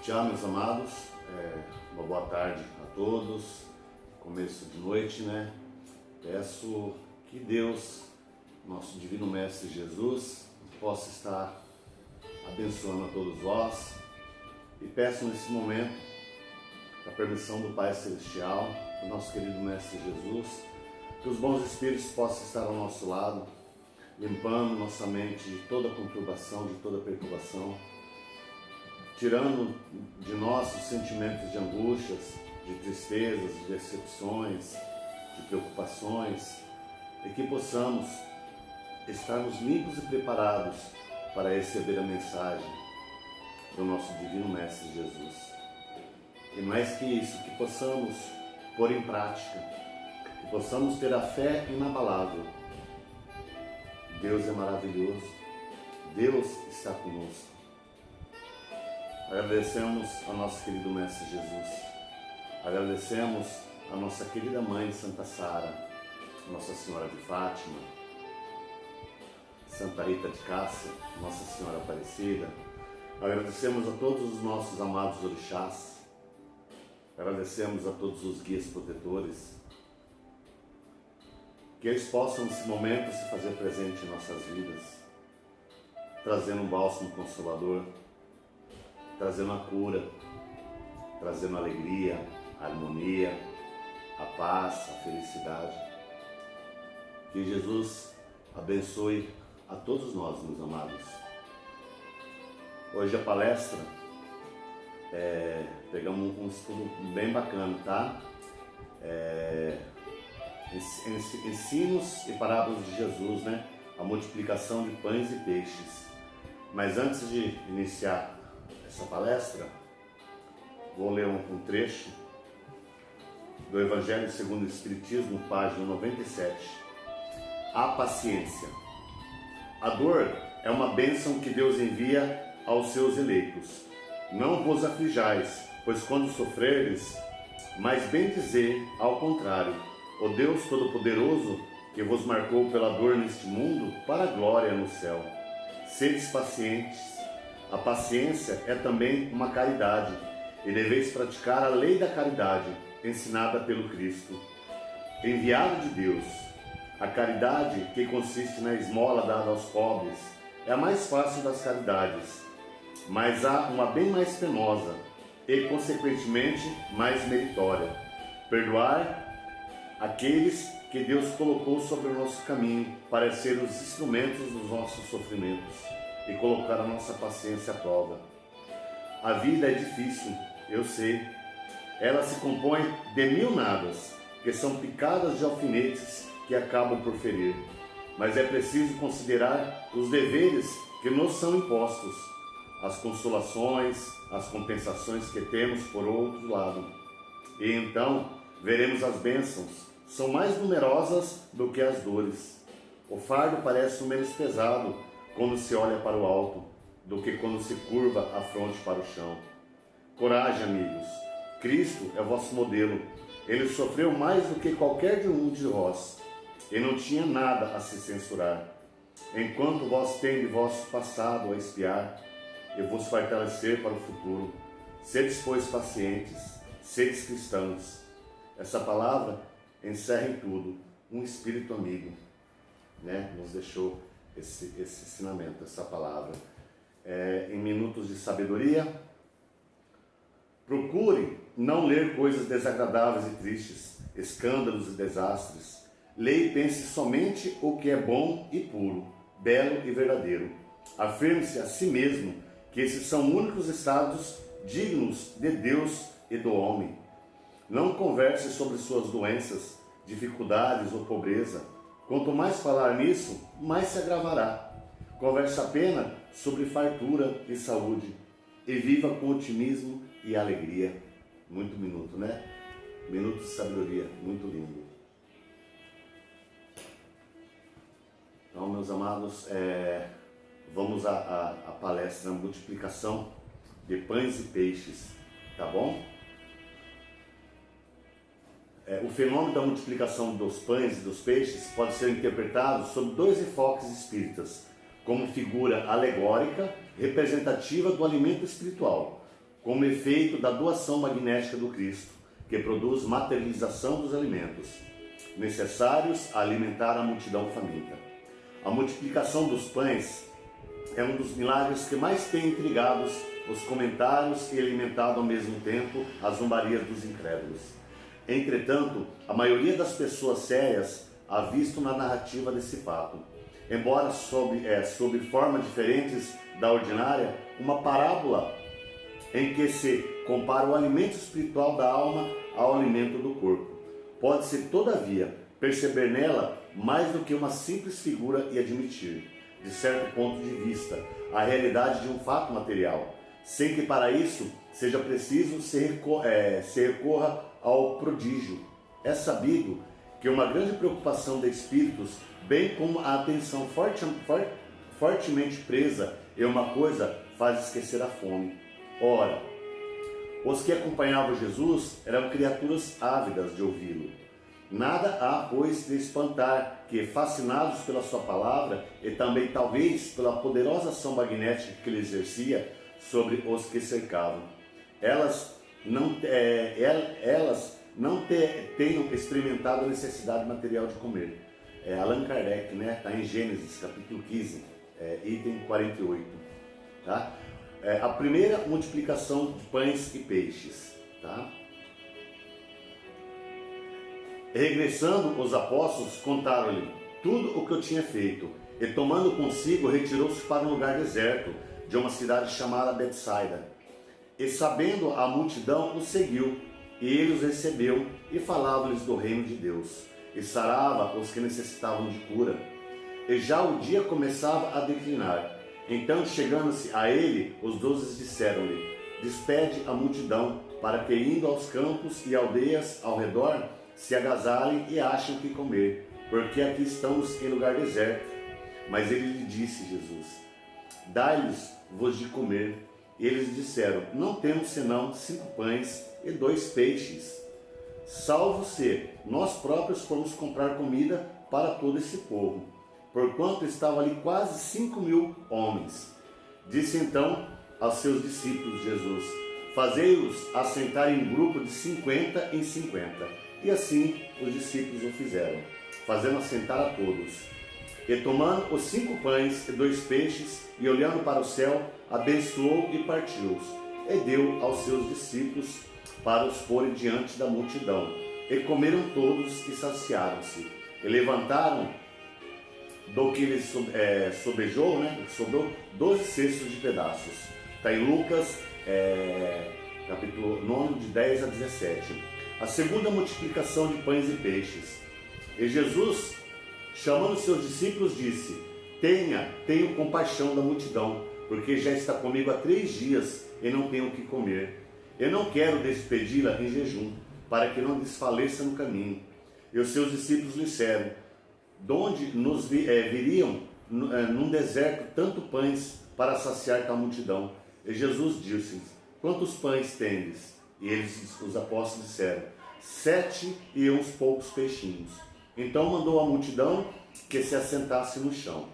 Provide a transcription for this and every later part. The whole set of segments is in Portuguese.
Tchau, meus amados, uma boa tarde a todos, começo de noite, né? Peço que Deus, nosso Divino Mestre Jesus, possa estar abençoando a todos vós e peço nesse momento a permissão do Pai Celestial, do nosso querido Mestre Jesus, que os bons espíritos possam estar ao nosso lado, limpando nossa mente de toda conturbação, de toda perturbação, tirando de nós os sentimentos de angústias, de tristezas, de decepções, de preocupações, e que possamos estarmos limpos e preparados para receber a mensagem do nosso Divino Mestre Jesus. E mais que isso, que possamos pôr em prática, que possamos ter a fé inabalável. Deus é maravilhoso, Deus está conosco. Agradecemos ao nosso querido Mestre Jesus, agradecemos a nossa querida Mãe Santa Sara, Nossa Senhora de Fátima, Santa Rita de Cássia, Nossa Senhora Aparecida, agradecemos a todos os nossos amados orixás, agradecemos a todos os guias protetores, que eles possam nesse momento se fazer presente em nossas vidas, trazendo um bálsamo consolador, trazendo a cura, trazendo a alegria, a harmonia, a paz, a felicidade. Que Jesus abençoe a todos nós, meus amados. Hoje a palestra, pegamos um estudo bem bacana, tá? Ensinos e parábolas de Jesus, né? A multiplicação de pães e peixes. Mas antes de iniciar essa palestra, vou ler um trecho do Evangelho segundo o Espiritismo, página 97. A paciência. A dor é uma bênção que Deus envia aos seus eleitos. Não vos aflijais, pois quando sofreres, mas bem dizer ao contrário, o Deus Todo-Poderoso, que vos marcou pela dor neste mundo, para a glória no céu. Sedes pacientes. A paciência é também uma caridade, e deveis praticar a lei da caridade, ensinada pelo Cristo, enviado de Deus. A caridade, que consiste na esmola dada aos pobres, é a mais fácil das caridades, mas há uma bem mais penosa e, consequentemente, mais meritória: perdoar aqueles que Deus colocou sobre o nosso caminho para ser os instrumentos dos nossos sofrimentos e colocar a nossa paciência à prova. A vida é difícil, eu sei. Ela se compõe de mil nadas, que são picadas de alfinetes que acabam por ferir. Mas é preciso considerar os deveres que nos são impostos, as consolações, as compensações que temos por outro lado. E então veremos as bênçãos, são mais numerosas do que as dores. O fardo parece o menos pesado quando se olha para o alto, do que quando se curva a fronte para o chão. Coragem, amigos. Cristo é vosso modelo. Ele sofreu mais do que qualquer de um de vós, e não tinha nada a se censurar. Enquanto vós tendes vosso passado a espiar, e vos fortalecer para o futuro, sedes, pois, pacientes, sedes cristãos. Essa palavra encerra em tudo. Um espírito amigo, né, nos deixou esse ensinamento, essa palavra. Em minutos de sabedoria, procure não ler coisas desagradáveis e tristes, escândalos e desastres. Leia e pense somente o que é bom e puro, belo e verdadeiro. Afirme-se a si mesmo que esses são únicos estados dignos de Deus e do homem. Não converse sobre suas doenças, dificuldades ou pobreza. Quanto mais falar nisso, mais se agravará. Converse apenas sobre fartura e saúde, e viva com otimismo e alegria. Muito minuto, né? Minuto de sabedoria, muito lindo. Então, meus amados, vamos à palestra Multiplicação de Pães e Peixes, tá bom? O fenômeno da multiplicação dos pães e dos peixes pode ser interpretado sob dois enfoques espíritas, como figura alegórica representativa do alimento espiritual, como efeito da doação magnética do Cristo, que produz materialização dos alimentos necessários a alimentar a multidão faminta. A multiplicação dos pães é um dos milagres que mais tem intrigado os comentários e alimentado ao mesmo tempo as zombarias dos incrédulos. Entretanto, a maioria das pessoas sérias há visto na narrativa desse fato, embora sob formas diferentes da ordinária, uma parábola em que se compara o alimento espiritual da alma ao alimento do corpo. Pode-se, todavia, perceber nela mais do que uma simples figura e admitir, de certo ponto de vista, a realidade de um fato material, sem que para isso seja preciso se recorra ao prodígio. É sabido que uma grande preocupação de espíritos, bem como a atenção fortemente presa em uma coisa, faz esquecer a fome. Ora, os que acompanhavam Jesus eram criaturas ávidas de ouvi-lo. Nada há, pois, de espantar que, fascinados pela sua palavra e também, talvez, pela poderosa ação magnética que ele exercia sobre os que cercavam, elas não tenham experimentado a necessidade material de comer. Allan Kardec, está em Gênesis, capítulo 15, item 48. Tá? A primeira multiplicação de pães e peixes. Tá? Regressando, os apóstolos contaram-lhe tudo o que eu tinha feito, e tomando consigo, retirou-se para um lugar deserto, de uma cidade chamada Betsaida. E sabendo a multidão, os seguiu, e ele os recebeu, e falava-lhes do reino de Deus, e sarava os que necessitavam de cura. E já o dia começava a declinar. Então, chegando-se a ele, os 12 disseram-lhe: despede a multidão, para que, indo aos campos e aldeias ao redor, se agasalhem e achem o que comer, porque aqui estamos em lugar deserto. Mas ele lhe disse, Jesus: dai-lhes-vos de comer. E eles disseram: não temos senão 5 pães e 2 peixes, salvo se nós próprios fomos comprar comida para todo esse povo, porquanto estavam ali quase 5.000 homens. Disse então aos seus discípulos Jesus: fazei-os assentar em grupo de 50 em 50. E assim os discípulos o fizeram, fazendo assentar a todos. E tomando os 5 pães e 2 peixes, e olhando para o céu, abençoou e partiu-os, e deu aos seus discípulos para os porem diante da multidão. E comeram todos e saciaram-se. E levantaram do que lhes sobrou 12 cestos de pedaços. Está em Lucas, capítulo 9, de 10 a 17. A segunda multiplicação de pães e peixes. E Jesus, chamando seus discípulos, disse: tenho compaixão da multidão, porque já está comigo há 3 dias e não tenho o que comer. Eu não quero despedi-la em jejum, para que não desfaleça no caminho. E os seus discípulos lhe disseram: de onde nos viriam num deserto tanto pães para saciar tal multidão? E Jesus disse: quantos pães tendes? E eles, os apóstolos, disseram: 7 e uns poucos peixinhos. Então mandou a multidão que se assentasse no chão.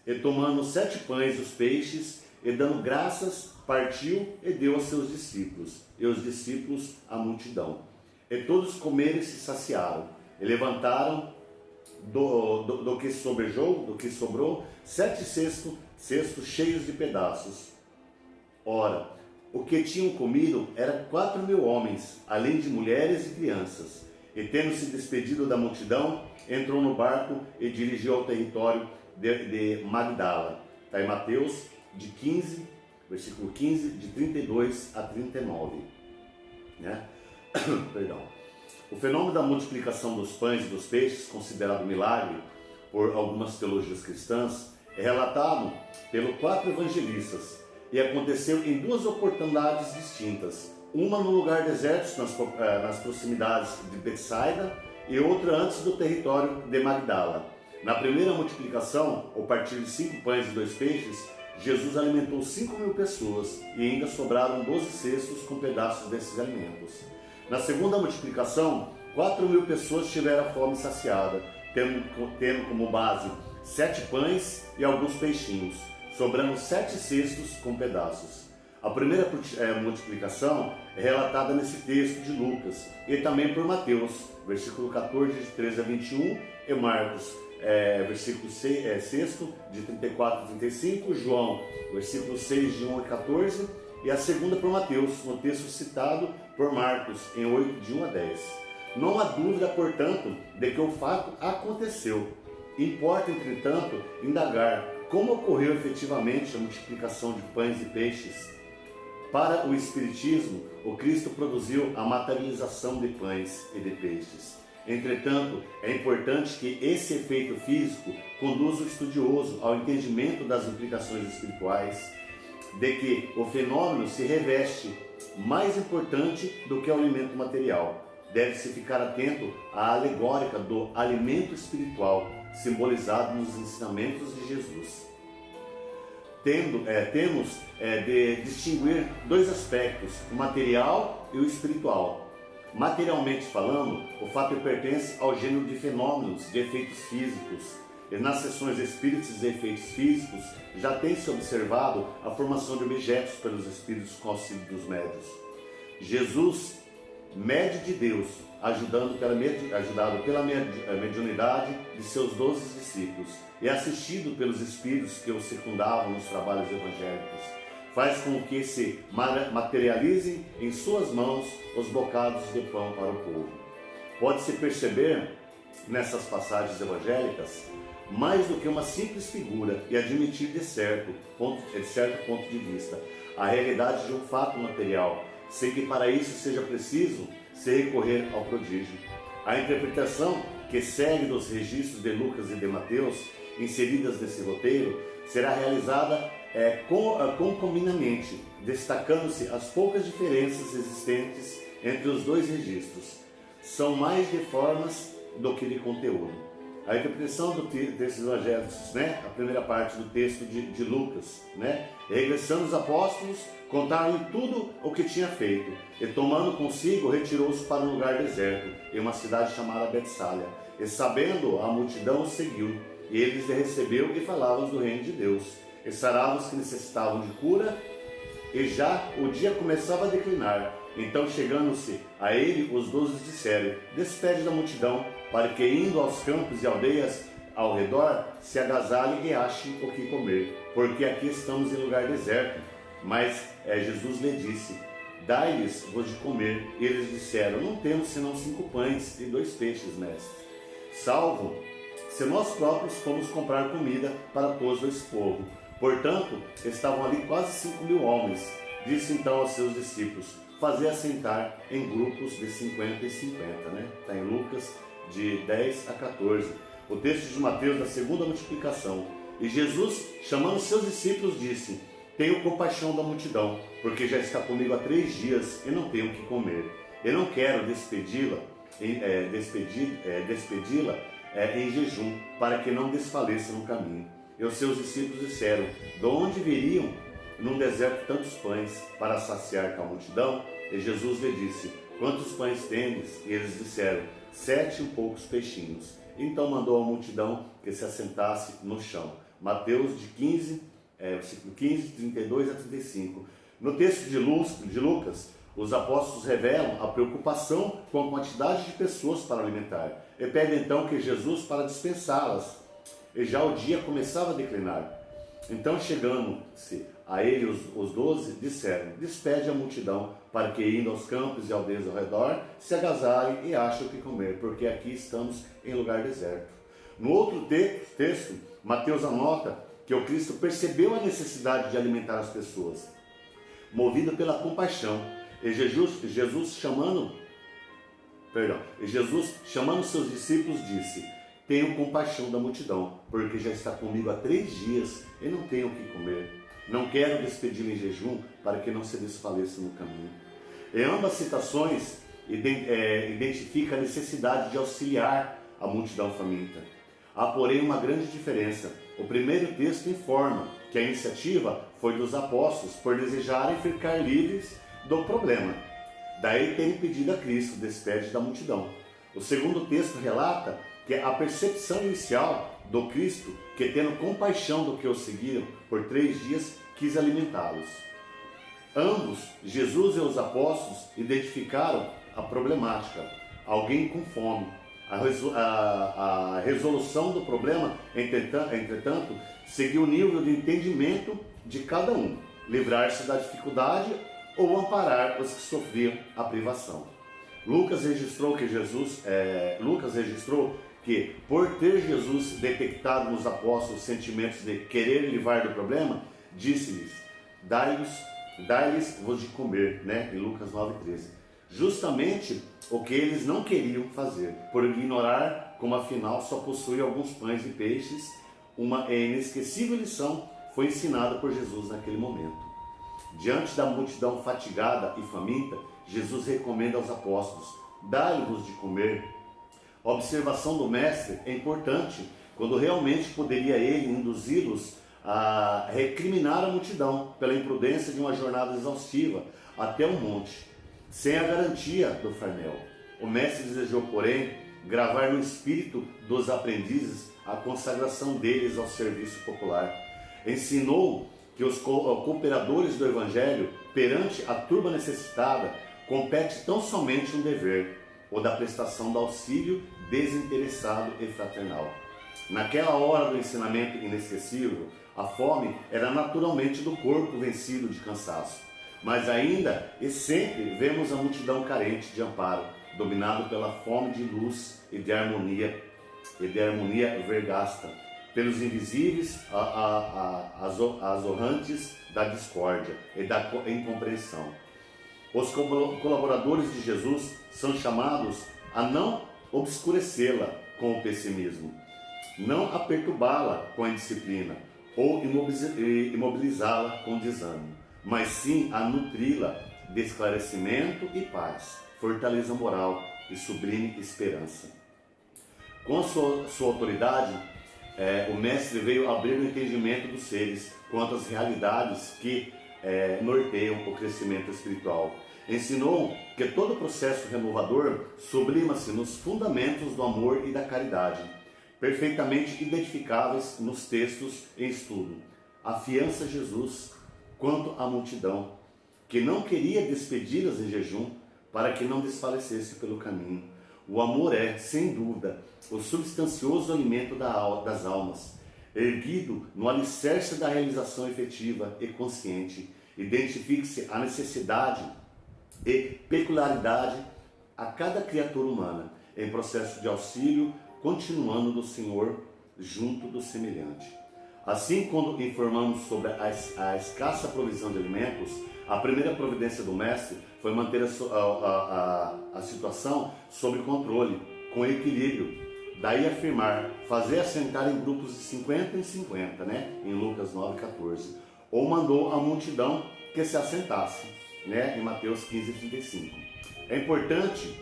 E tomando os 7 pães e os peixes, e dando graças, partiu e deu aos seus discípulos, e os discípulos à multidão. E todos comeram e se saciaram, e levantaram do que sobrou, 7 cestos cheios de pedaços. Ora, o que tinham comido era 4.000 homens, além de mulheres e crianças. E tendo se despedido da multidão, entrou no barco e dirigiu ao território de Magdala. Está em Mateus, versículo 15, de 32 a 39. Perdão. O fenômeno da multiplicação dos pães e dos peixes, considerado milagre por algumas teologias cristãs, é relatado pelos 4 evangelistas e aconteceu em 2 oportunidades distintas. Uma no lugar deserto, nas proximidades de Betsaida, e outra antes do território de Magdala. Na primeira multiplicação, ou partir de 5 pães e 2 peixes, Jesus alimentou 5.000 pessoas e ainda sobraram 12 cestos com pedaços desses alimentos. Na segunda multiplicação, 4.000 pessoas tiveram a fome saciada, tendo como base 7 pães e alguns peixinhos, sobrando 7 cestos com pedaços. A primeira multiplicação é relatada nesse texto de Lucas e também por Mateus, versículo 14, de 13 a 21, e Marcos, versículo 6, de 34 a 35, João, versículo 6, de 1 a 14, e a segunda por Mateus, no texto citado por Marcos, em 8, de 1 a 10. Não há dúvida, portanto, de que o fato aconteceu. Importa, entretanto, indagar como ocorreu efetivamente a multiplicação de pães e peixes. Para o Espiritismo, o Cristo produziu a materialização de pães e de peixes. Entretanto, é importante que esse efeito físico conduza o estudioso ao entendimento das implicações espirituais, de que o fenômeno se reveste mais importante do que o alimento material. Deve-se ficar atento à alegórica do alimento espiritual, simbolizado nos ensinamentos de Jesus. Temos de distinguir dois aspectos, o material e o espiritual. Materialmente falando, o fato pertence ao gênero de fenômenos, de efeitos físicos. E nas sessões espíritas de efeitos físicos, já tem-se observado a formação de objetos pelos espíritos com auxílio dos médios. Jesus, médio de Deus, ajudado pela mediunidade de seus 12 discípulos e assistido pelos espíritos que o secundavam nos trabalhos evangélicos, faz com que se materializem em suas mãos os bocados de pão para o povo. Pode-se perceber nessas passagens evangélicas mais do que uma simples figura e admitir de certo ponto de vista a realidade de um fato material, sem que para isso seja preciso se recorrer ao prodígio. A interpretação que segue dos registros de Lucas e de Mateus, inseridas nesse roteiro, será realizada concomitantemente, destacando-se as poucas diferenças existentes entre os dois registros. São mais de formas do que de conteúdo. A interpretação desses evangelhos, a primeira parte do texto de Lucas, regressando os apóstolos, contaram-lhe tudo o que tinha feito, e tomando consigo, retirou-se para um lugar deserto, em uma cidade chamada Betsália, e sabendo a multidão, os seguiu, e eles lhe recebeu e falavam do reino de Deus, e sarava os que necessitavam de cura, e já o dia começava a declinar. Então, chegando-se a ele, os 12 disseram: despede da multidão, para que, indo aos campos e aldeias ao redor, se agasalhem e achem o que comer, porque aqui estamos em lugar deserto. Mas Jesus lhe disse: dai-lhes-vos de comer. E eles disseram: não temos senão 5 pães e 2 peixes, mestre. Salvo se nós próprios fomos comprar comida para todo esse povo. Portanto, estavam ali quase 5.000 homens. Disse então aos seus discípulos: fazer assentar em grupos de 50 e 50, Está em Lucas, de 10 a 14. O texto de Mateus da segunda multiplicação. E Jesus, chamando seus discípulos, disse: tenho compaixão da multidão, porque já está comigo há 3 dias e não tenho o que comer. Eu não quero despedi-la em jejum, para que não desfaleça no caminho. E os seus discípulos disseram: de onde viriam num deserto tantos pães para saciar tal multidão? E Jesus lhe disse: quantos pães tendes? E eles disseram: 7 e poucos peixinhos. Então mandou a multidão que se assentasse no chão. Mateus versículo 15, 32 a 35. No texto de Lucas, os apóstolos revelam a preocupação com a quantidade de pessoas para alimentar e pedem então que Jesus para dispensá-las. E já o dia começava a declinar. Então, chegando-se a ele, os 12 disseram: despede a multidão, para que, indo aos campos e aldeias ao redor, se agasalhem e achem o que comer, porque aqui estamos em lugar deserto. No outro texto, Mateus anota que o Cristo percebeu a necessidade de alimentar as pessoas, movido pela compaixão, e Jesus chamando seus discípulos, disse: tenho compaixão da multidão, porque já está comigo há 3 dias e não tenho o que comer. Não quero despedi-la em jejum, para que não se desfaleça no caminho. Em ambas citações, identifica a necessidade de auxiliar a multidão faminta. Há, porém, uma grande diferença. O primeiro texto informa que a iniciativa foi dos apóstolos por desejarem ficar livres do problema. Daí terem pedido a Cristo: despede da multidão. O segundo texto relata que a percepção inicial do Cristo, que tendo compaixão do que o seguiram por 3 dias, quis alimentá-los. Ambos, Jesus e os apóstolos, identificaram a problemática, alguém com fome. A resolução do problema, entretanto, seguiu o nível de entendimento de cada um, livrar-se da dificuldade ou amparar os que sofriam a privação. Lucas registrou que, por ter Jesus detectado nos apóstolos sentimentos de querer livrar do problema, disse-lhes: dai-lhes-vos de comer, né? Em Lucas 9,13. Justamente o que eles não queriam fazer, por ignorar como afinal só possuía alguns pães e peixes. Uma inesquecível lição foi ensinada por Jesus naquele momento. Diante da multidão fatigada e faminta, Jesus recomenda aos apóstolos: dai-lhes de comer. A observação do mestre é importante quando realmente poderia ele induzi-los a recriminar a multidão pela imprudência de uma jornada exaustiva até o monte, sem a garantia do farmel. O mestre desejou, porém, gravar no espírito dos aprendizes a consagração deles ao serviço popular. Ensinou que os cooperadores do Evangelho, perante a turba necessitada, compete tão somente um dever, o da prestação de auxílio desinteressado e fraternal. Naquela hora do ensinamento inesquecível, a fome era naturalmente do corpo vencido de cansaço, mas ainda e sempre vemos a multidão carente de amparo, dominado pela fome de luz e de harmonia vergasta, pelos invisíveis azorrantes da discórdia e da incompreensão. Os colaboradores de Jesus são chamados a não obscurecê-la com o pessimismo, não a perturbá-la com a indisciplina ou imobilizá-la com desânimo, mas sim a nutri-la de esclarecimento e paz, fortaleza moral e sublime esperança. Com a sua autoridade, o mestre veio abrir o entendimento dos seres quanto às realidades que norteiam o crescimento espiritual. Ensinou que todo processo renovador sublima-se nos fundamentos do amor e da caridade, perfeitamente identificáveis nos textos em estudo. Afiança Jesus quanto à multidão, que não queria despedi-las em jejum para que não desfalecesse pelo caminho. O amor é, sem dúvida, o substancioso alimento das almas, erguido no alicerce da realização efetiva e consciente. Identifique-se a necessidade e peculiaridade a cada criatura humana, em processo de auxílio, continuando do Senhor junto do semelhante. Assim, quando informamos sobre a escassa provisão de alimentos, a primeira providência do Mestre foi manter a situação sob controle, com equilíbrio. Daí afirmar, fazer assentar em grupos de 50 em 50, né? Em Lucas 9,14. Ou mandou a multidão que se assentasse, né? Em Mateus 15,35. É importante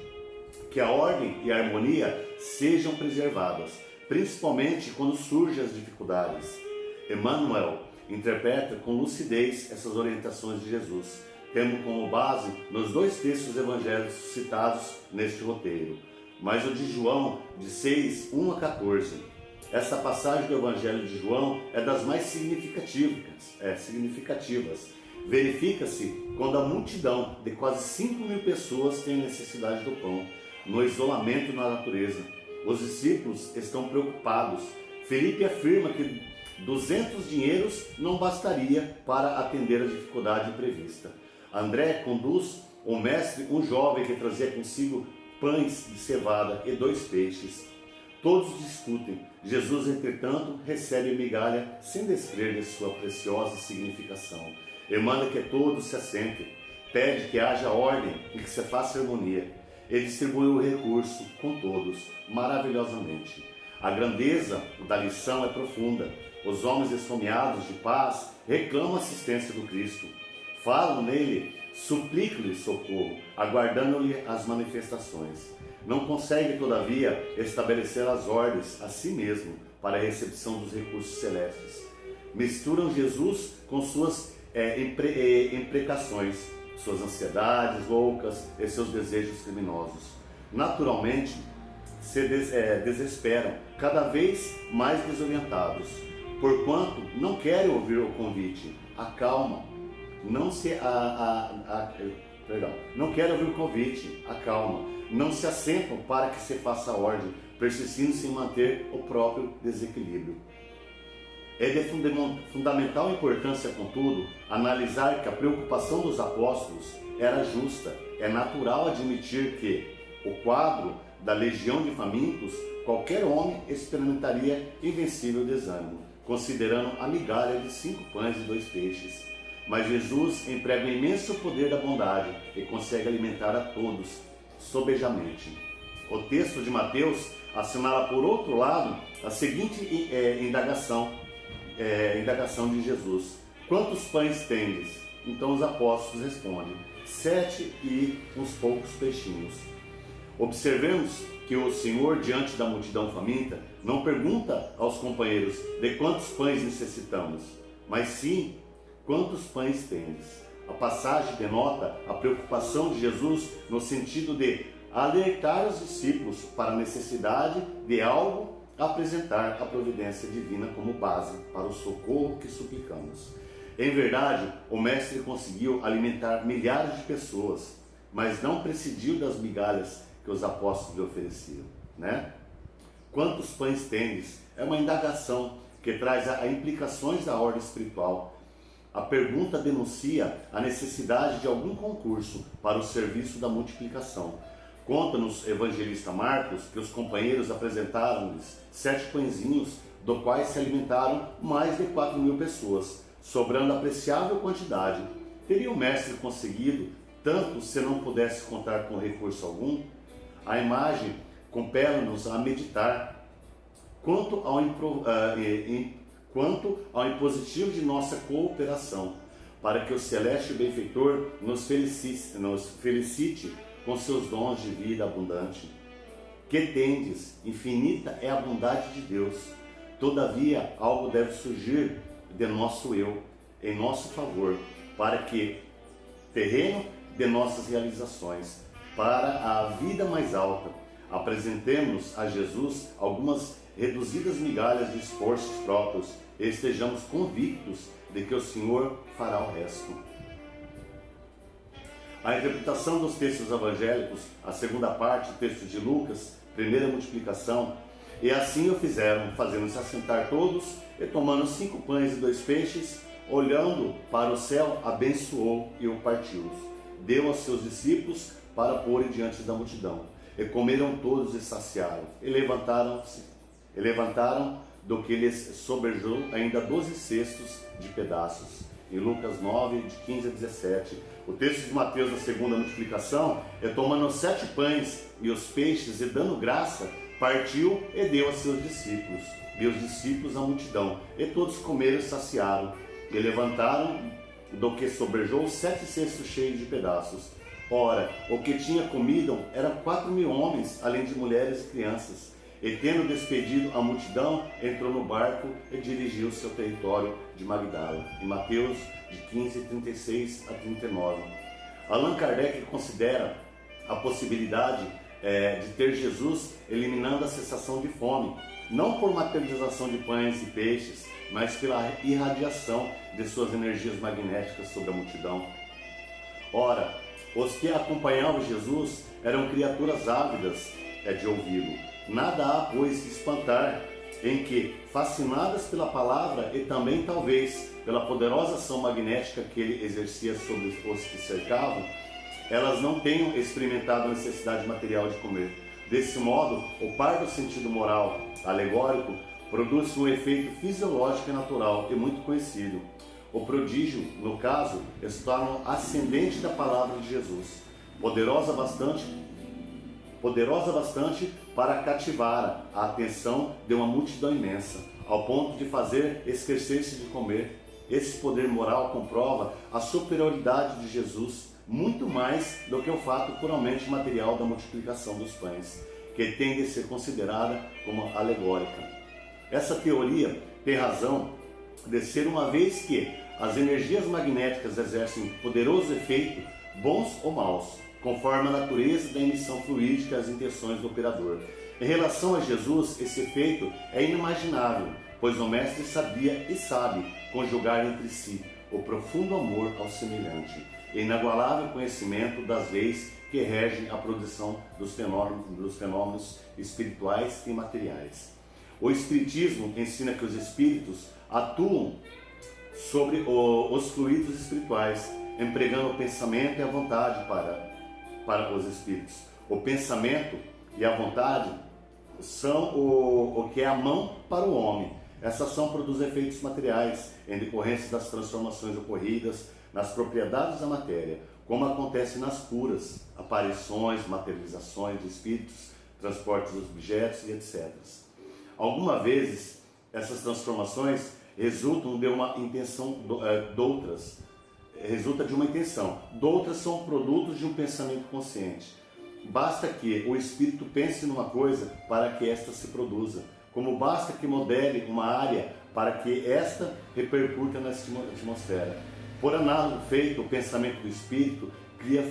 que a ordem e a harmonia sejam preservadas, principalmente quando surgem as dificuldades. Emmanuel interpreta com lucidez essas orientações de Jesus, tendo como base nos dois textos evangélicos citados neste roteiro, mas o de João, de 6, 1 a 14. Essa passagem do Evangelho de João é das mais significativas. Verifica-se quando a multidão de quase 5.000 pessoas tem necessidade do pão, no isolamento na natureza. Os discípulos estão preocupados. Felipe afirma que 200 dinheiros não bastaria para atender a dificuldade imprevista. André conduz o mestre, um jovem que trazia consigo pães de cevada e 2 peixes. Todos discutem. Jesus, entretanto, recebe a migalha sem descrer de sua preciosa significação. E manda que todos se assentem. Pede que haja ordem e que se faça harmonia. Ele distribui o recurso com todos, maravilhosamente. A grandeza da lição é profunda. Os homens esfomeados de paz reclamam a assistência do Cristo. Falam nele, suplicam-lhe socorro, aguardando-lhe as manifestações. Não consegue, todavia, estabelecer as ordens a si mesmo para a recepção dos recursos celestes. Misturam Jesus com suas imprecações, suas ansiedades loucas e seus desejos criminosos. Naturalmente, se desesperam, cada vez mais desorientados, porquanto não querem ouvir o convite. Acalma. não quero ouvir o convite, acalma. Não se assentam para que se faça ordem, persistindo-se em manter o próprio desequilíbrio. É de fundamental importância, contudo, analisar que a preocupação dos apóstolos era justa. É natural admitir que o quadro da legião de famintos, qualquer homem experimentaria invencível desânimo, considerando a migalha de 5 pães e 2 peixes. Mas Jesus emprega o imenso poder da bondade e consegue alimentar a todos sobejamente. O texto de Mateus assinala, por outro lado, a seguinte indagação de Jesus: quantos pães tendes? Então os apóstolos respondem: 7 e uns poucos peixinhos. Observemos que o Senhor, diante da multidão faminta, não pergunta aos companheiros de quantos pães necessitamos, mas sim quantos pães tendes. A passagem denota a preocupação de Jesus no sentido de alertar os discípulos para a necessidade de algo apresentar a providência divina como base para o socorro que suplicamos. Em verdade, o Mestre conseguiu alimentar milhares de pessoas, mas não prescindiu das migalhas que os apóstolos lhe ofereciam, né? Quantos pães tendes? É uma indagação que traz implicações da ordem espiritual. A pergunta denuncia a necessidade de algum concurso para o serviço da multiplicação. Conta-nos o evangelista Marcos que os companheiros apresentaram-lhes 7 pãezinhos, do quais se alimentaram mais de 4.000 pessoas, sobrando apreciável quantidade. Teria o mestre conseguido tanto se não pudesse contar com recurso algum? A imagem compele-nos a meditar quanto ao impositivo de nossa cooperação, para que o celeste benfeitor nos felicite com seus dons de vida abundante. Que tendes, infinita é a bondade de Deus. Todavia, algo deve surgir de nosso eu, em nosso favor, para que, terreno de nossas realizações, para a vida mais alta, apresentemos a Jesus algumas reduzidas migalhas de esforços próprios e estejamos convictos de que o Senhor fará o resto. A interpretação dos textos evangélicos, a segunda parte, o texto de Lucas, primeira multiplicação, e assim o fizeram, fazendo-se assentar todos, e tomando 5 pães e 2 peixes, olhando para o céu, abençoou e o partiu. Deu aos seus discípulos para pôr diante da multidão. E comeram todos e saciaram. E levantaram do que lhes sobrejou ainda 12 cestos de pedaços. Em Lucas 9, de 15 a 17. O texto de Mateus, na segunda multiplicação, é tomando os 7 pães e os peixes e dando graça, partiu e deu a seus discípulos. Deu os discípulos à multidão. E todos comeram e saciaram. E levantaram do que sobrejou 7 cestos cheios de pedaços. Ora, o que tinha comido eram 4.000 homens, além de mulheres e crianças. E tendo despedido a multidão, entrou no barco e dirigiu-se ao território de Magdala. Em Mateus, de 15, 36 a 39. Allan Kardec considera a possibilidade de ter Jesus eliminando a sensação de fome, não por materialização de pães e peixes, mas pela irradiação de suas energias magnéticas sobre a multidão. Ora, os que acompanhavam Jesus eram criaturas ávidas de ouvi-lo. Nada há, pois, que espantar em que, fascinadas pela palavra e também, talvez, pela poderosa ação magnética que ele exercia sobre os que cercavam, elas não tenham experimentado a necessidade material de comer. Desse modo, o par do sentido moral alegórico produz um efeito fisiológico e natural e muito conhecido. O prodígio, no caso, está no ascendente da palavra de Jesus, poderosa bastante para cativar a atenção de uma multidão imensa, ao ponto de fazer esquecer-se de comer. Esse poder moral comprova a superioridade de Jesus, muito mais do que o fato puramente material da multiplicação dos pães, que tem de ser considerada como alegórica. Essa teoria tem razão de ser, uma vez que as energias magnéticas exercem poderoso efeito, bons ou maus, conforme a natureza da emissão fluídica e as intenções do operador. Em relação a Jesus, esse efeito é inimaginável, pois o Mestre sabia e sabe conjugar entre si o profundo amor ao semelhante e inagualável conhecimento das leis que regem a produção dos fenômenos espirituais e materiais. O Espiritismo ensina que os espíritos atuam sobre os fluidos espirituais, empregando o pensamento e a vontade para os espíritos. O pensamento e a vontade são o que é a mão para o homem. Essa ação produz efeitos materiais em decorrência das transformações ocorridas nas propriedades da matéria, como acontece nas curas, aparições, materializações de espíritos, transportes de objetos e etc. Algumas vezes, essas transformações resultam de uma intenção doutras são produtos de um pensamento consciente. Basta que o espírito pense numa coisa para que esta se produza, como basta que modele uma área para que esta repercuta na atmosfera. Por análogo feito, o pensamento do espírito cria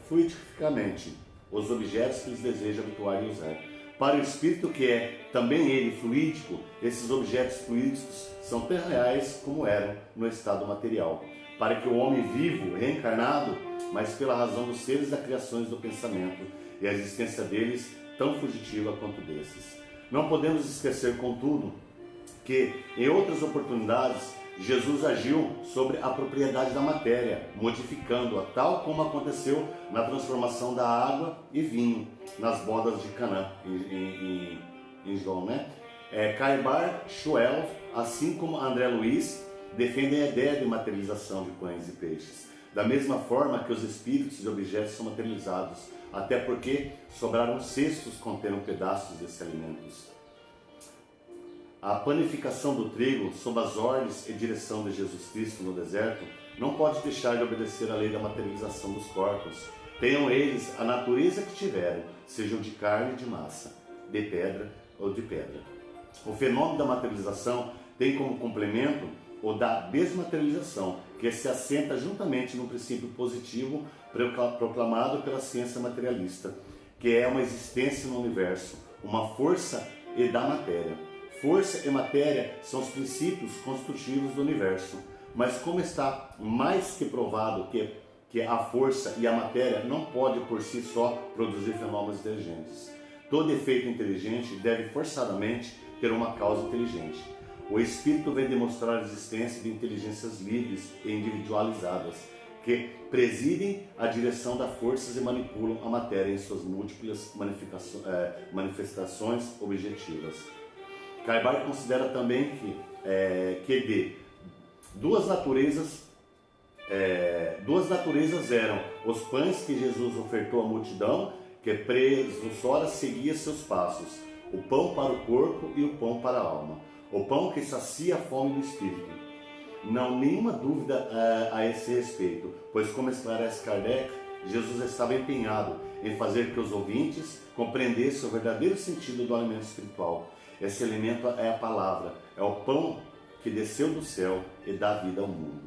fluidificamente os objetos que eles desejam habituar e usar. Para o espírito, que é também ele fluídico, esses objetos fluídicos são tão reais como eram no estado material. Para que o homem vivo, reencarnado, mas pela razão dos seres da criações do pensamento e a existência deles tão fugitiva quanto desses. Não podemos esquecer, contudo, que em outras oportunidades Jesus agiu sobre a propriedade da matéria, modificando-a, tal como aconteceu na transformação da água e vinho nas bodas de Canaã, em João, né? Caibar Schuel, assim como André Luiz, defendem a ideia de materialização de pães e peixes, da mesma forma que os espíritos e objetos são materializados, até porque sobraram cestos contendo pedaços desses alimentos. A panificação do trigo, sob as ordens e direção de Jesus Cristo no deserto, não pode deixar de obedecer à lei da materialização dos corpos. Tenham eles a natureza que tiveram, sejam de carne e de massa, de pedra ou de pedra. O fenômeno da materialização tem como complemento o da desmaterialização, que se assenta juntamente no princípio positivo proclamado pela ciência materialista, que é uma existência no universo, uma força e da matéria. Força e matéria são os princípios constitutivos do universo, mas como está mais que provado que a força e a matéria não podem por si só produzir fenômenos inteligentes. Todo efeito inteligente deve forçadamente ter uma causa inteligente. O Espírito vem demonstrar a existência de inteligências livres e individualizadas, que presidem a direção das forças e manipulam a matéria em suas múltiplas manifestações objetivas. Caibar considera também que de duas naturezas eram os pães que Jesus ofertou à multidão, que presunçosa seguia seus passos, o pão para o corpo e o pão para a alma, o pão que sacia a fome do espírito. Não nenhuma dúvida a esse respeito, pois como esclarece Kardec, Jesus estava empenhado em fazer que os ouvintes compreendessem o verdadeiro sentido do alimento espiritual. Esse alimento é a palavra, é o pão que desceu do céu e dá vida ao mundo.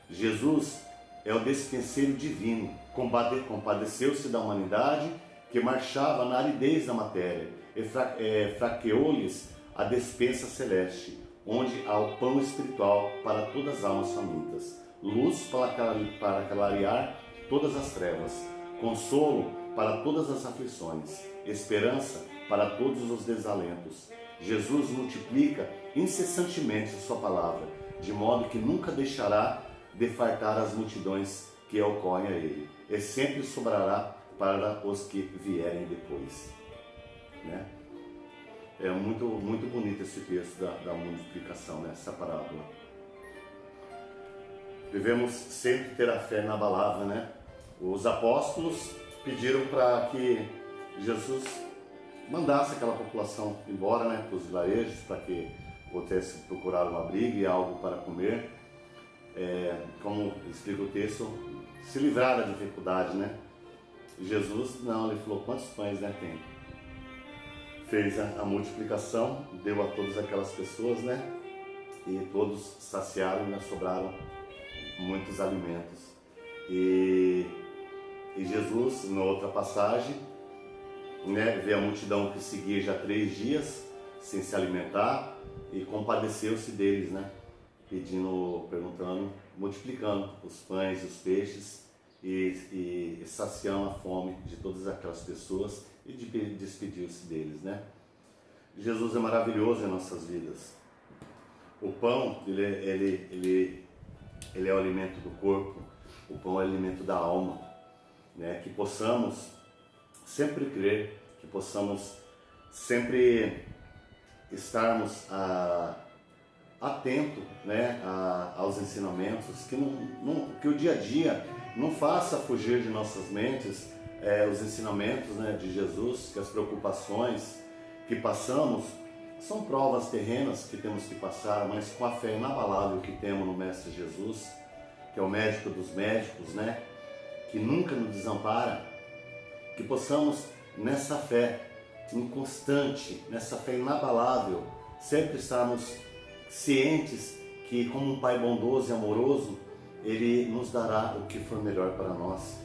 Jesus é o despenseiro divino, compadeceu-se da humanidade que marchava na aridez da matéria e fraqueou-lhes a despensa celeste, onde há o pão espiritual para todas as almas famintas, luz para clarear todas as trevas, consolo para todas as aflições, esperança para todos os desalentos. Jesus multiplica incessantemente a sua palavra, de modo que nunca deixará de fartar as multidões que ocorrem a ele, e sempre sobrará para os que vierem depois. Né? É muito, muito bonito esse texto da multiplicação, né? Essa parábola. Devemos sempre ter a fé inabalável, né? Os apóstolos pediram para que Jesus mandasse aquela população embora, né, para os vilarejos, para que pudesse procurar um abrigo e algo para comer. Como explica o texto, se livrar da dificuldade, né? Jesus, não, ele falou, quantos pães, né, tem? Fez a multiplicação, deu a todas aquelas pessoas, né? E todos saciaram e ainda sobraram muitos alimentos. E Jesus, na outra passagem, né, vê a multidão que seguia já 3 dias sem se alimentar e compadeceu-se deles, né? Perguntando multiplicando os pães e os peixes e saciando a fome de todas aquelas pessoas e despedir-se deles, né? Jesus é maravilhoso em nossas vidas. O pão, ele é o alimento do corpo, o pão é o alimento da alma, né? Que possamos sempre crer, que possamos sempre estarmos atentos, né, aos ensinamentos, que o dia a dia não faça fugir de nossas mentes os ensinamentos, né, de Jesus, que as preocupações que passamos são provas terrenas que temos que passar, mas com a fé inabalável que temos no Mestre Jesus, que é o médico dos médicos, né, que nunca nos desampara, que possamos nessa fé inconstante, nessa fé inabalável, sempre estarmos cientes que, como um Pai bondoso e amoroso, Ele nos dará o que for melhor para nós.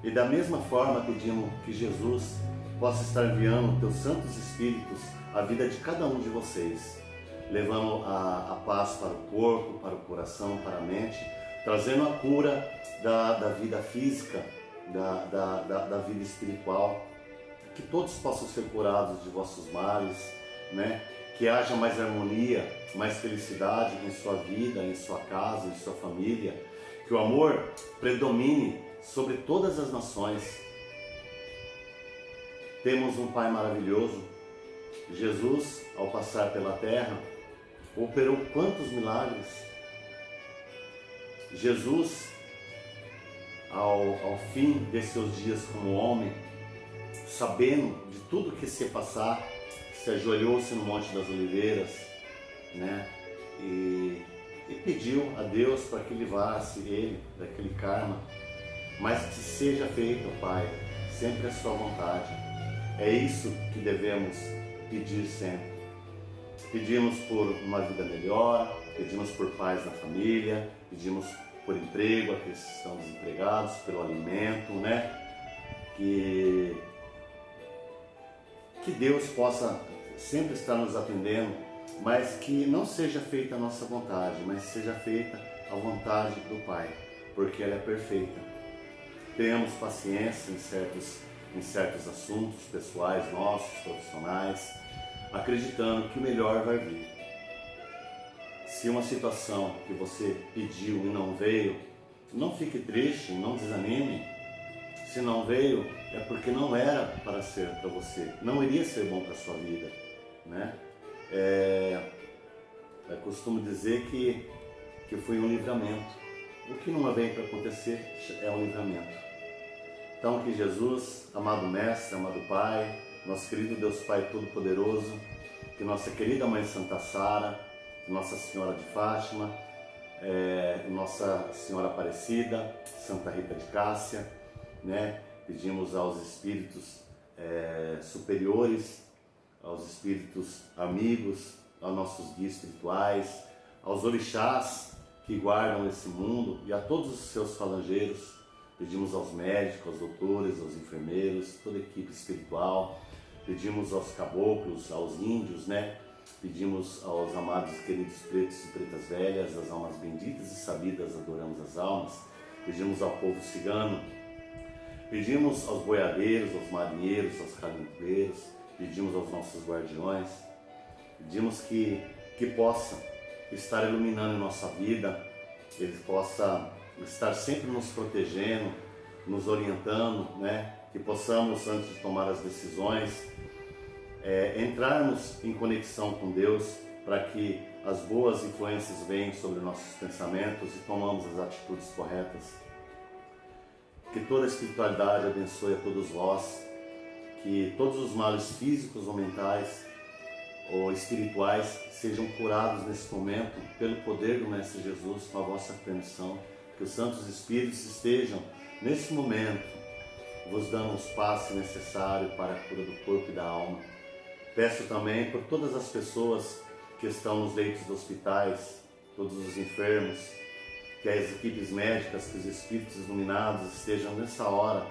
E da mesma forma pedimos que Jesus possa estar enviando Teus Santos Espíritos à vida de cada um de vocês, levando a paz para o corpo, para o coração, para a mente, trazendo a cura da vida física, da vida espiritual, que todos possam ser curados de vossos males, né? Que haja mais harmonia, mais felicidade em sua vida, em sua casa, em sua família, que o amor predomine sobre todas as nações. Temos um Pai maravilhoso. Jesus, ao passar pela terra, operou quantos milagres. Jesus, ao fim de seus dias como homem, sabendo de tudo que se ia passar, se ajoelhou-se no Monte das Oliveiras, né? E pediu a Deus para que livrasse ele daquele karma, mas que seja feito, Pai, sempre a sua vontade. É isso que devemos pedir sempre. Pedimos por uma vida melhor, pedimos por paz na família, pedimos por emprego, aqueles que estão desempregados, pelo alimento, né? Que Deus possa sempre estar nos atendendo, mas que não seja feita a nossa vontade, mas seja feita a vontade do Pai, porque ela é perfeita. Tenhamos paciência em certos assuntos pessoais nossos, profissionais, acreditando que o melhor vai vir. Se uma situação que você pediu e não veio, não fique triste, não desanime. Se não veio, é porque não era para ser para você, não iria ser bom para a sua vida, né? Eu costumo dizer que foi um livramento. O que não vem para acontecer é um livramento. Então que Jesus, amado Mestre, amado Pai, nosso querido Deus Pai Todo-Poderoso, que nossa querida Mãe Santa Sara, Nossa Senhora de Fátima, Nossa Senhora Aparecida, Santa Rita de Cássia, né? Pedimos aos espíritos superiores, aos espíritos amigos, aos nossos guias espirituais, aos orixás que guardam esse mundo e a todos os seus falangeiros. Pedimos aos médicos, aos doutores, aos enfermeiros, toda a equipe espiritual. Pedimos aos caboclos, aos índios, né? Pedimos aos amados queridos pretos e pretas velhas, as almas benditas e sabidas, adoramos as almas. Pedimos ao povo cigano. Pedimos aos boiadeiros, aos marinheiros, aos calimpeiros, pedimos aos nossos guardiões, pedimos que possa estar iluminando a nossa vida, Ele possa estar sempre nos protegendo, nos orientando, né? Que possamos, antes de tomar as decisões, entrarmos em conexão com Deus para que as boas influências venham sobre nossos pensamentos e tomamos as atitudes corretas. Que toda a espiritualidade abençoe a todos vós, que todos os males físicos ou mentais ou espirituais sejam curados nesse momento pelo poder do Mestre Jesus, com a vossa permissão, que os Santos Espíritos estejam nesse momento vos dando os passos necessários para a cura do corpo e da alma. Peço também por todas as pessoas que estão nos leitos dos hospitais, todos os enfermos, que as equipes médicas, que os espíritos iluminados estejam nessa hora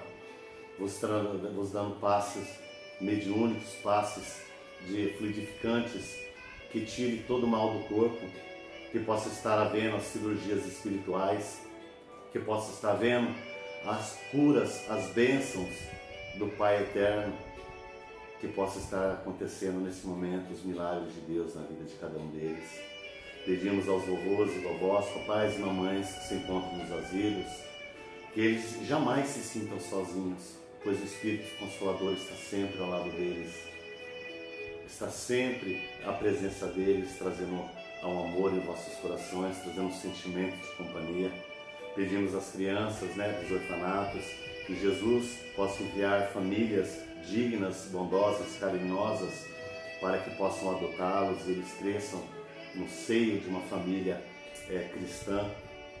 vos dando passes mediúnicos, passes de fluidificantes que tire todo o mal do corpo, que possa estar havendo as cirurgias espirituais, que possa estar vendo as curas, as bênçãos do Pai Eterno, que possa estar acontecendo nesse momento os milagres de Deus na vida de cada um deles. Pedimos aos vovôs e vovós, papais e mamães que se encontram nos asilos, que eles jamais se sintam sozinhos, pois o Espírito Consolador está sempre ao lado deles, está sempre a presença deles, trazendo ao amor em vossos corações, trazendo um sentimento de companhia. Pedimos às crianças, dos orfanatos, que Jesus possa enviar famílias dignas, bondosas, carinhosas, para que possam adotá-los e eles cresçam no seio de uma família cristã,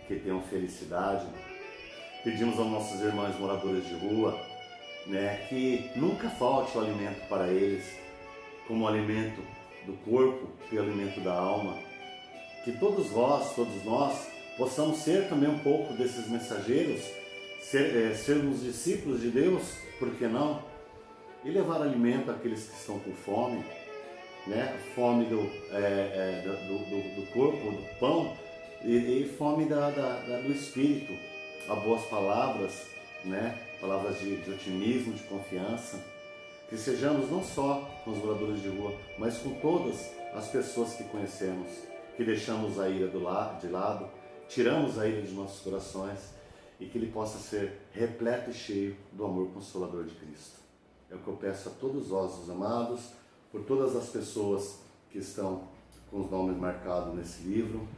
que tenham felicidade. Pedimos aos nossos irmãos moradores de rua, que nunca falte o alimento para eles, como o alimento do corpo e o alimento da alma. Que todos nós, possamos ser também um pouco desses mensageiros, sermos discípulos de Deus, por que não? E levar alimento àqueles que estão com fome, fome do corpo, do pão, e fome do Espírito, a boas palavras, palavras de otimismo, de confiança. Que sejamos não só com os moradores de rua, mas com todas as pessoas que conhecemos, que deixamos a ira de lado, tiramos a ira de nossos corações, e que ele possa ser repleto e cheio do amor consolador de Cristo. É o que eu peço a todos vós, os amados, por todas as pessoas que estão com os nomes marcados nesse livro,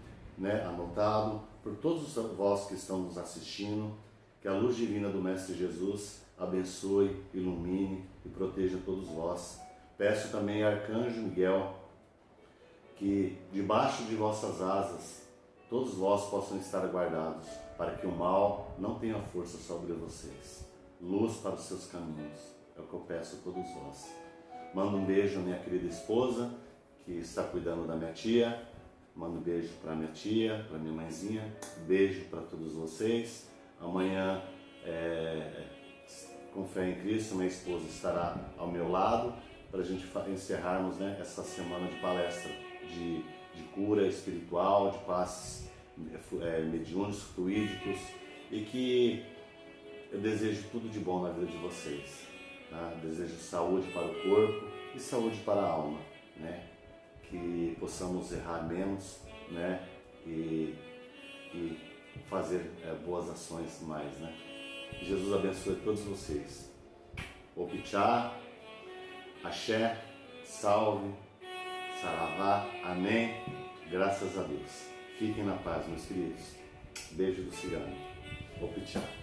anotado, por todos vós que estão nos assistindo, que a luz divina do Mestre Jesus abençoe, ilumine e proteja todos vós. Peço também ao Arcanjo Miguel que debaixo de vossas asas todos vós possam estar guardados, para que o mal não tenha força sobre vocês. Luz para os seus caminhos, é o que eu peço a todos vós. Mando um beijo à minha querida esposa, que está cuidando da minha tia. Mando um beijo para minha tia, para minha mãezinha. Beijo para todos vocês. Amanhã, com fé em Cristo, minha esposa estará ao meu lado para a gente encerrarmos essa semana de palestra de cura espiritual, de passes mediúnicos, fluídicos, e que eu desejo tudo de bom na vida de vocês. Tá? Desejo saúde para o corpo e saúde para a alma, que possamos errar menos, e fazer boas ações mais, Jesus abençoe todos vocês. Opichá, Axé, salve, saravá, amém, graças a Deus. Fiquem na paz, meus queridos. Beijo do cigano. Opichá.